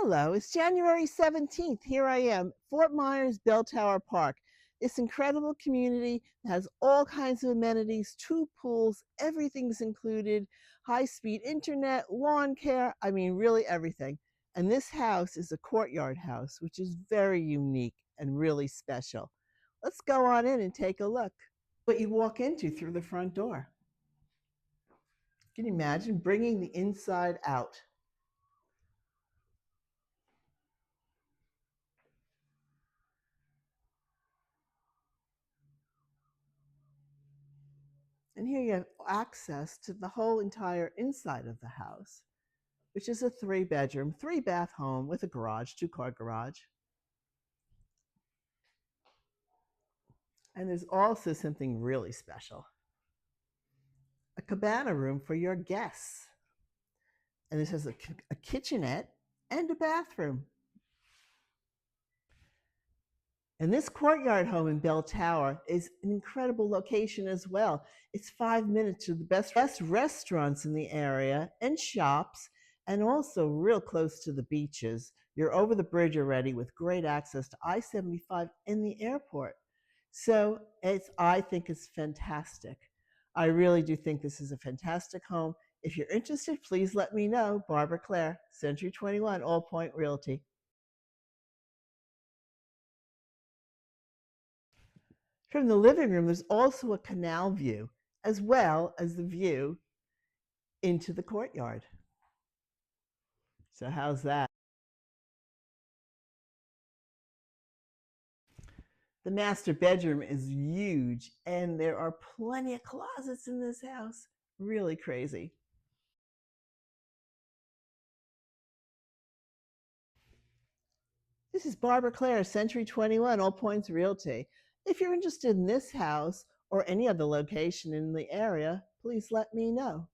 Hello, it's January 17th. Here I am, Fort Myers Bell Tower Park. This incredible community has all kinds of amenities, two pools, everything's included, high-speed internet, lawn care, I mean, really everything. And this house is a courtyard house, which is very unique and really special. Let's go on in and take a look. What you walk into through the front door. Can you imagine bringing the inside out? And here you have access to the whole entire inside of the house, which is a 3-bedroom, 3-bath home with a garage, 2-car garage. And there's also something really special, a cabana room for your guests. And this has a kitchenette and a bathroom. And this courtyard home in Bell Tower is an incredible location as well. It's 5 minutes to the best restaurants in the area and shops, and also real close to the beaches. You're over the bridge already with great access to I-75 and the airport. So I think it's fantastic. I really do think this is a fantastic home. If you're interested, please let me know. Barbara Klare, Century 21, All Point Realty. From the living room, there's also a canal view, as well as the view into the courtyard. So how's that? The master bedroom is huge, and there are plenty of closets in this house. Really crazy. This is Barbara Klare, Century 21, All Points Realty. If you're interested in this house or any other location in the area, please let me know.